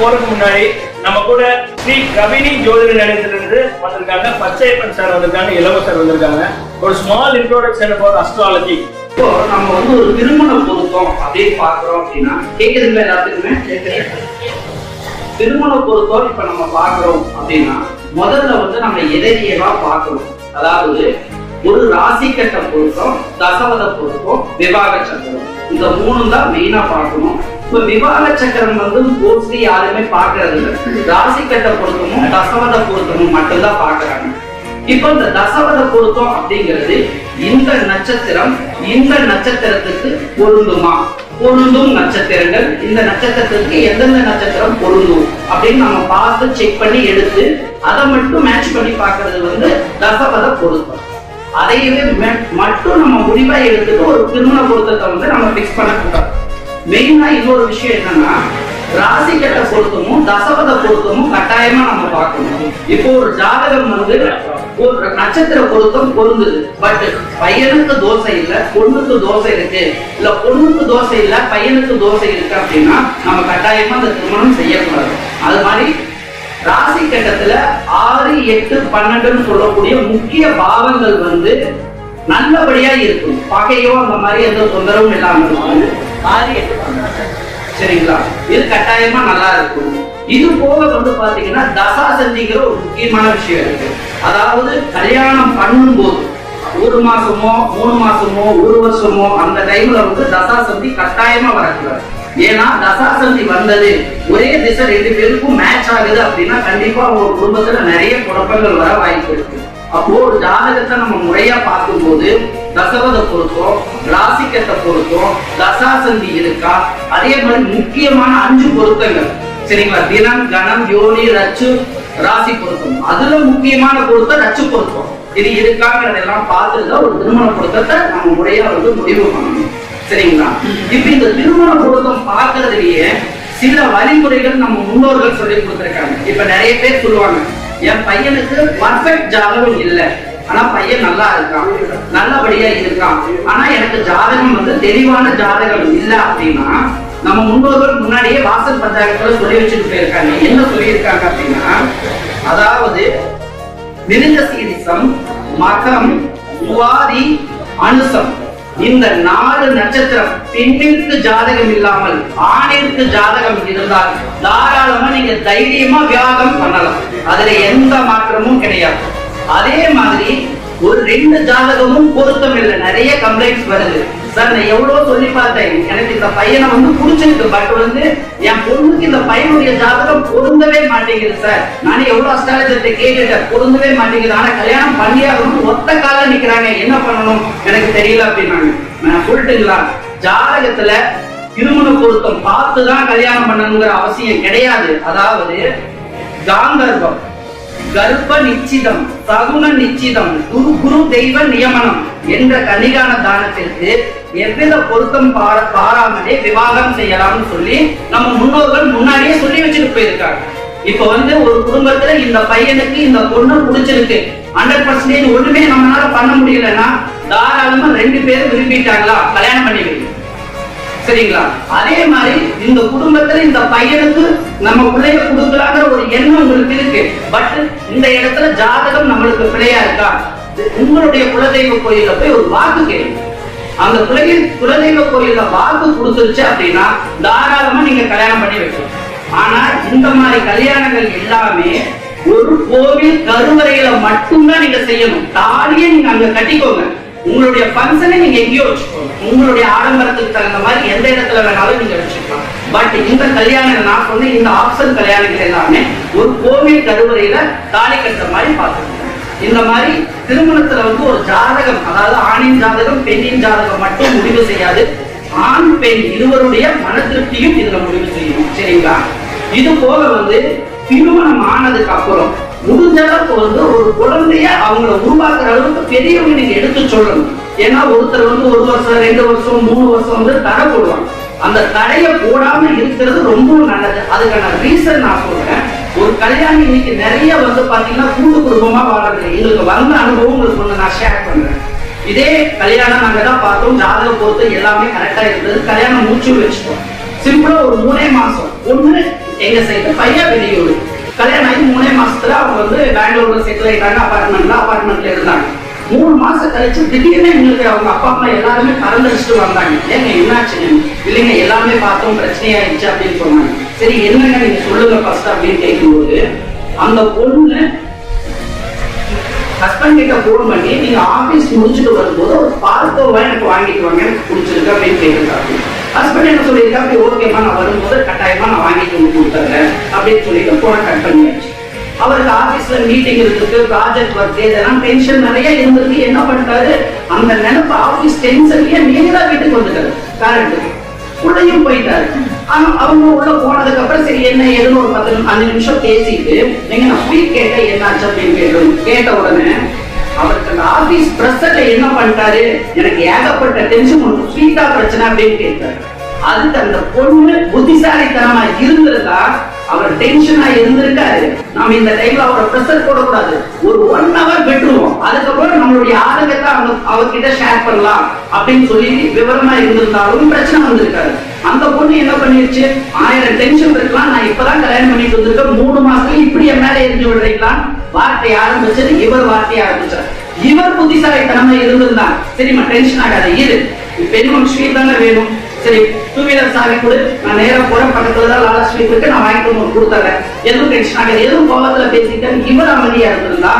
போறதுக்கு முன்னாடி நம்ம கூட ஸ்ரீ கவினி ஜோதிட நிலையத்திலிருந்து வந்திருக்காங்க, பச்சையப்பன் சார் வந்திருக்காங்க, இளவ சார் வந்திருக்காங்க. ஒரு ஸ்மால் இன்ட்ரோடக்ஷன் ஃபார் அஸ்ட்ராலஜி. இப்போ நம்ம ஒரு திருமண பொருத்தம் அப்படின்னு பாக்குறோம் அப்படின்னா, கேக்குதுங்களா எல்லாத்துக்குமே? திருமண பொருத்தம் இப்ப நம்ம பாக்குறோம் அப்படின்னா முதல்ல நம்ம எதையெல்லாம் பார்க்கணும். அதாவது ஒரு ராசி கட்ட பொருத்தம், தசவத பொருத்தம், விவாக சக்கரம், இந்த மூணு தான் மெயினா பார்க்கணும். இப்ப விவாக சக்கரம் மோஸ்ட்லி யாருமே பாக்குறது இல்லை. ராசி கட்ட பொருத்தமும் தசவத பொருத்தமும் மட்டும்தான் பாக்குறாங்க. இப்ப இந்த தசவத பொருத்தம் அப்படிங்கிறது இந்த நட்சத்திரம் இந்த நட்சத்திரத்துக்கு பொருந்துமா, பொருந்தும் நட்சத்திரங்கள் இந்த நட்சத்திரத்துக்கு எந்தெந்த நட்சத்திரம் பொருந்தும் அப்படின்னு நம்ம பார்த்து செக் பண்ணி எடுத்து அதை மட்டும் மேட்ச் பண்ணி பார்க்கறது தசவத பொருத்தம். அதையவே மட்டும் நம்ம முடிவா எடுத்துட்டு ஒரு திருமண பொருத்தத்தை நம்ம பிக்ஸ் பண்ணக்கூடாது. மெயினா இன்னொரு விஷயம் என்னன்னா, ராசி கட்ட பொருத்தமும் தசவத பொருத்தமும் கட்டாயமா நம்ம பார்க்கணும். இப்போ ஒரு ஜாதகம் ஒரு நட்சத்திர பொருத்தம் பொருந்துது, பட் பையனுக்கு தோசை இல்ல பொண்ணுக்கு தோசை இருக்கு, இல்ல பொண்ணுக்கு தோசை இல்ல பையனுக்கு தோசை இருக்கு அப்படின்னா நம்ம கட்டாயமா அந்த திருமணம் செய்யக்கூடாது. அது மாதிரி ராசி கட்டத்துல 6, 8, 12 சொல்லக்கூடிய முக்கிய பாவங்கள் நல்லபடியா இருக்கும். பகையோ அந்த மாதிரி எந்த தொந்தரவும் இல்லாம இருக்கும். 6, 8, 12 சரிங்களா, இது கட்டாயமா நல்லா இருக்கும். இது போக பாத்தீங்கன்னா தசாசந்திங்கிற ஒரு முக்கியமான விஷயம் இருக்கு. அதாவது கல்யாணம் பண்ணும்போது 1 மாசமோ 3 மாசமோ 1 வருஷமோ அந்த டைம்ல தசாசந்தி கட்டாயமா வரக்கூடாது. ஏன்னா தசாசந்தி வந்தது ஒரே திசை 2 பேருக்கும் மேட்ச் ஆகுது அப்படின்னா கண்டிப்பா அவங்க குடும்பத்துல நிறைய குழப்பங்கள் வர வாய்ப்பு இருக்கு. அப்போ ஒரு ஜாதகத்தை நம்ம முறையா பார்க்கும்போது தசவத பொருத்தம், ராசி கட்ட பொருத்தம், தசாசந்தி இருக்கா, அதே மாதிரி முக்கியமான 5 பொருத்தங்கள் சரிங்களா, தினம், கணம், யோனி, ரச்சு, ராசி பொருத்தம், அதுல முக்கியமான பொருத்தம் ரச்சு பொருத்தம், இது இருக்காங்கிறதெல்லாம் பார்த்துதான் ஒரு திருமண பொருத்தத்தை நம்ம முறையா முடிவு பண்ணணும் சரிங்களா. இப்ப இந்த திருமண பொருத்தம் பார்க்கறதுலயே சில வழிமுறைகள் நம்ம முன்னோர்கள் சொல்லி கொடுத்திருக்காங்க. இப்ப நிறைய பேர் சொல்லுவாங்க, என் பையனுக்கு பர்ஃபெக்ட் ஜாதகம் இல்ல, ஆனா பையன் நல்லா இருக்கான், நல்லபடியா இருக்கான், ஆனா எனக்கு ஜாதகம் தெளிவான ஜாதகம் இல்ல அப்படின்னா நம்ம முன்னோர்கள் முன்னாடியே வாசல் பஞ்சாயத்துல சொல்லி வச்சுட்டு போயிருக்காங்க. என்ன சொல்லியிருக்காங்க அப்படின்னா, அதாவது மிருகசீரிசம், மகம், சுவாதி, அனுசம் இந்த 4 நட்சத்திரம் பெண்ணிற்கு ஜாதகம் இல்லாமல் ஆணிற்கு ஜாதகம் இருந்தால் தாராளமா நீங்க தைரியமா விவாகம் பண்ணலாம், அதுல எந்த மாற்றமும் கிடையாது. அதே மாதிரி ஒரு 2 ஜாதகமும் பொருத்தம் இல்லை, நிறைய கம்ப்ளைண்ட்ஸ் வருது. சார் நான் எவ்வளவு சொல்லி பார்த்தேன், எனக்கு இந்த பையனை புடிச்சிருக்கு, பட் என் பொண்ணுக்கு இந்த பையனுடைய ஜாதகம் பொருந்தவே மாட்டேங்குது சார், நானே எவ்வளவு அஸ்ட்ராலஜர்கிட்ட கேட்டுட்டேன் பொருந்தவே மாட்டேங்குது, ஆனா கல்யாணம் பண்ணியாகணும் ஒத்த கால நிக்கிறாங்க, என்ன பண்ணணும் எனக்கு தெரியல அப்படின்னாங்க. நான் சொல்லிட்டுங்களா, ஜாதகத்துல திருமண பொருத்தம் பார்த்துதான் கல்யாணம் பண்ணணுங்கிற அவசியம் கிடையாது. அதாவது காந்தர்வம், கர்ப்ப நிச்சிதம், சகுன நிச்சிதம், குரு தெய்வ நியமனம் என்ற கன்னிகான தானத்திற்கு எவ்வித பொருத்தம் பாராமலே விவாகம் செய்யலாம்னு சொல்லி நம்ம முன்னோர்கள் முன்னாடியே சொல்லி வச்சுட்டு போயிருக்காங்க. இப்ப ஒரு குடும்பத்துல இந்த பையனுக்கு இந்த பொண்ணு பிடிச்சிருக்கு, 100% ஒண்ணுமே நம்மளால பண்ண முடியலன்னா தாராளமா 2 பேரும் விரும்பிட்டாங்களா கல்யாணம் பண்ணி வைக்கணும் சரிங்களா. அதே மாதிரி இந்த குடும்பத்துல இந்த பையனுக்கு நம்ம பிள்ளைய கொடுக்கலாங்கிற ஒரு எண்ணம் உங்களுக்கு இருக்கு, பட் இந்த இடத்துல ஜாதகம் நம்மளுக்கு பிள்ளையா இருக்கா, உங்களுடைய குலதெய்வ கோயில போய் ஒரு வாக்கு கேளுங்க. அந்த குலதெய்வ கோயில வாக்கு கொடுத்துருச்சு அப்படின்னா தாராளமா நீங்க கல்யாணம் பண்ணி வைக்கணும். ஆனா இந்த மாதிரி கல்யாணங்கள் எல்லாமே ஒரு கோவில் கருவறையில மட்டும்தான் நீங்க செய்யணும். தாலியை நீங்க அங்க கட்டிக்கோங்க, உங்களுடைய பங்கனை நீங்க எங்கேயோ வச்சுக்கோங்க, உங்களுடைய ஆடம்பரத்துக்கு தகுந்த மாதிரி எந்த இடத்துல வேணாலும் நீங்க வச்சுக்கலாம். பட் இந்த கல்யாணம் நான் சொன்ன இந்த ஆப்ஷன் கல்யாணங்கள் எல்லாமே ஒரு கோவில் கருவறையில தாலி கட்டுற மாதிரி பார்த்துக்கோங்க. இந்த மாதிரி திருமணத்துல ஒரு ஜாதகம், அதாவது ஆணின் ஜாதகம் பெண்ணின் ஜாதகம் மட்டும் முடிவு செய்யாது, ஆண் பெண் இருவருடைய மன திருப்தியும் இதுல முடிவு செய்யணும் சரிங்களா. இது போக திருமணம் ஆனதுக்கு அப்புறம் முடிஞ்ச அளவுக்கு ஒரு குழந்தைய அவங்கள உருவாக்குற அளவுக்கு பெரியவங்க நீங்க எடுத்து சொல்லணும். ஏன்னா ஒருத்தர் 1 வருஷம் 2 வருஷம் 3 வருஷம் தடை போடுவாங்க. அந்த தடையை போடாம இருக்கிறது ரொம்ப நல்லது. அதுக்கான ரீசன் நான் சொல்றேன். ஒரு கல்யாணம் இன்னைக்கு நிறைய பாத்தீங்கன்னா கூட்டு குடும்பமா வாழ்றது. எங்களுக்கு வந்த அனுபவம் உங்களுக்கு நான் ஷேர் பண்றேன். இதே கல்யாணம் நாங்க தான் பார்த்தோம், ஜாதக பொறுத்து எல்லாமே கரெக்டா இருந்தது. கல்யாணம் மூச்சு வச்சுட்டோம். சிம்பிளா ஒரு 3 மாசம் ஒண்ணு எங்க சைடு, பையன் வெளியூர். கல்யாணம் ஆகி 3 மாசத்துல அவங்க வந்து பெங்களூர்ல செட்டில் ஆயிட்டாங்க. அபார்ட்மெண்ட்ல இருந்தாங்க. 3 மாசம் கழிச்சு திடீர்னு எங்களுக்கு அவங்க அப்பா அம்மா எல்லாருமே கலந்துச்சுட்டு வந்தாங்க. ஏங்க என்னாச்சுங்க? இல்லைங்க எல்லாமே பார்த்தோம், பிரச்சனையாயிடுச்சு அப்படின்னு சொன்னாங்க. சரி என்னங்க நீங்க சொல்லுங்க ஃபர்ஸ்ட் அப்படின்னு கேட்கும்போது, அந்த பொண்ணு ஹஸ்பண்ட் கிட்ட போன் பண்ணி நீங்க ஆபீஸ் முடிச்சுட்டு வரும்போது ஒரு பார்க்கோவா எனக்கு வாங்கிட்டு வாங்க, எனக்கு பிடிச்சிருக்கு அப்படின்னு கேட்டுருக்காங்க. ஹஸ்பண்ட் என்ன சொல்லியிருக்காங்க, ஓகேமா நான் வரும்போது கட்டாயமா நான் வாங்கிட்டு வந்து கொடுத்துறேன் அப்படின்னு சொல்லிட்டு போன கட் பண்ணியாச்சு. அவருக்கு ஆபீஸ்ல மீட்டிங் இருக்கு, ப்ராஜெக்ட் ஒர்க், இதெல்லாம் டென்ஷன் நிறைய இருந்திருக்கு. என்ன பண்ணிட்டாரு, அந்த நினைப்பு ஆபீஸ் டென்ஷன்லயே நேரா வீட்டுக்கு வந்துட்டாரு. கரெக்ட் உள்ளேயும் போயிட்டாரு. ஆனா அவங்க உள்ள போனதுக்கு அப்புறம் சரி என்ன ஏதுன்னு ஒரு 10-5 நிமிஷம் பேசிட்டு நீங்க நான் ஸ்வீட் கேட்டேன் என்னாச்சு அப்படின்னு கேட்ட உடனே அவருக்கு அந்த ஆபீஸ் பிரஷர்ல என்ன பண்ணிட்டாரு, எனக்கு ஏகப்பட்ட டென்ஷன், ஒன்று ஸ்வீட்டா பிரச்சனை அப்படின்னு கேட்டாரு. அதுக்கு அந்த பொண்ணு புத்திசாலித்தனமா இருந்திருந்தா அவர் டென்ஷனா இருந்திருக்காரு. நம்ம இந்த டைம்ல அவரை பிரஷர் போடக்கூடாது, ஒரு 1 hour விட்டுருவோம், அதுக்கப்புறம் நம்மளுடைய ஆதங்கத்தை அவர்கிட்ட ஷேர் பண்ணலாம் அப்படின்னு சொல்லி விவரமா இருந்திருந்தாலும் பிரச்சனை வந்திருக்காரு. அந்த பொண்ணு என்ன பண்ணிருச்சு, 1000 டென்ஷன் இருக்கலாம், நான் இப்பதான் கல்யாணம் பண்ணிட்டு வந்திருக்கேன், 3 மாசத்துல இப்படி என் மேல எரிஞ்சு விடுறீங்களா வார்த்தை ஆரம்பிச்சது. இவர் வார்த்தையை ஆரம்பிச்சார். இவர் புத்திசாலித்தனமா இருந்திருந்தான், சரிம்மா டென்ஷன் ஆகாத இரு, பெண்மணி ஸ்வீட் தானே வேணும், சரி 2 வீலர் சாவி கொடு, நான் நேரம் போற பக்கத்துல தான் லாலா ஸ்வீட் இருக்கு, நான் வாங்கிட்டு கொடுத்துறேன், எதுவும் டென்ஷன் ஆகாது, எதுவும் கோபத்துல பேசிட்டேன் இவர் அமைதியா இருந்திருந்தா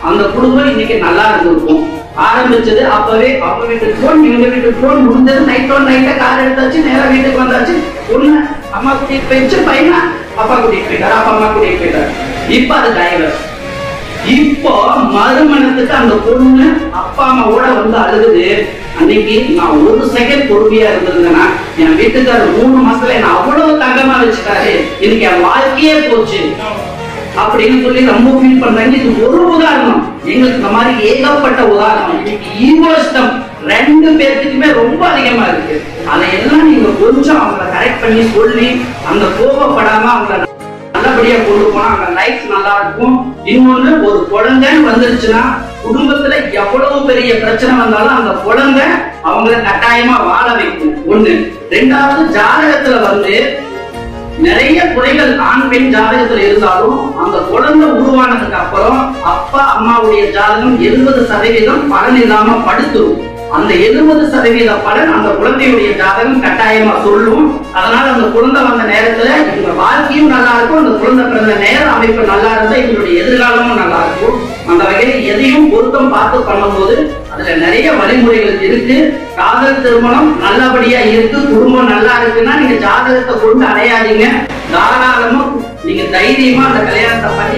அந்த குடும்பம் இன்னைக்கு நல்லா இருந்திருக்கும். ஆரம்பிச்சது அப்பவே அவங்க வீட்டுக்கு போன், இவங்க வீட்டுக்கு போன், முடிஞ்சது நைட்டை கார் எடுத்தாச்சு, நேரம் வீட்டுக்கு வந்தாச்சு. ஒண்ணு அம்மா கூட்டிட்டு போயிடுச்சு, பையனா அப்பா கூட்டிட்டு போயிட்டாரு, அப்பா அம்மா கூட்டிட்டு போயிட்டாரு. இப்ப அது டைவர்ஸ். இப்போ மறுமணத்துக்கு அந்த பொண்ணு அப்பா அம்மாவோட வந்து அழுகுது. அன்னைக்கு நான் 1 செகண்ட் பொறுமையா இருந்திருந்தேன்னா என் வீட்டுக்காரர் 3 மாசத்துல என்ன அவ்வளவு தங்கமா வச்சுட்டாரு, இன்னைக்கு என் வாழ்க்கையே போச்சு அப்படின்னு சொல்லி ரொம்ப ஃபீல் பண்றாங்க. இது ஒரு உதாரணம், எங்களுக்கு இந்த மாதிரி ஏகப்பட்ட உதாரணம். இன்னைக்கு ஈகோஸ்டம் 2 பேர்த்துக்குமே ரொம்ப அதிகமா இருக்கு. அதையெல்லாம் நீங்க கொஞ்சம் அவங்களை கரெக்ட் பண்ணி சொல்லி அந்த கோபப்படாம அவங்களை நல்லபடியா கொண்டு போனா அவங்க லைஃப் நல்லா இருக்கும். இன்னொன்னு, ஒரு குழந்தை வந்துருச்சுன்னா குடும்பத்துல எவ்வளவு பெரிய பிரச்சனை வந்தாலும் அந்த குழந்தை அவங்கள கட்டாயமா வாழ வைக்கும். 1. 2வது, ஜாதகத்துல வந்து நிறைய குறைகள் ஆண் பெண் ஜாதகத்துல இருந்தாலும் அந்த குழந்தை உருவானதுக்கு அப்புறம் அப்பா அம்மாவுடைய ஜாதகம் 70% பலன் இல்லாம படுத்துரும். அந்த 70% பலன் அந்த குழந்தையுடைய ஜாதகம் கட்டாயமா சொல்லும். அதனால அந்த குழந்தை வந்த நேரத்துல இவங்க வாழ்க்கையும் நல்லா இருக்கும், அந்த குழந்தை பிறந்த நேர அமைப்பு நல்லா இருந்தா இவங்களுடைய எதிர்காலமும் நல்லா இருக்கும். அந்த வகையில எதையும் பொருத்தம் பார்த்து பண்ணும்போது அதுல நிறைய வழிமுறைகள் இருக்கு. காதல் திருமணம் நல்லபடியா இருக்கு, குடும்பம் நல்லா இருக்குன்னா நீங்க ஜாதகத்தை கொண்டு அடையாதீங்க. தாராளமா நீங்க தைரியமா அந்த கல்யாணத்தை பண்ணி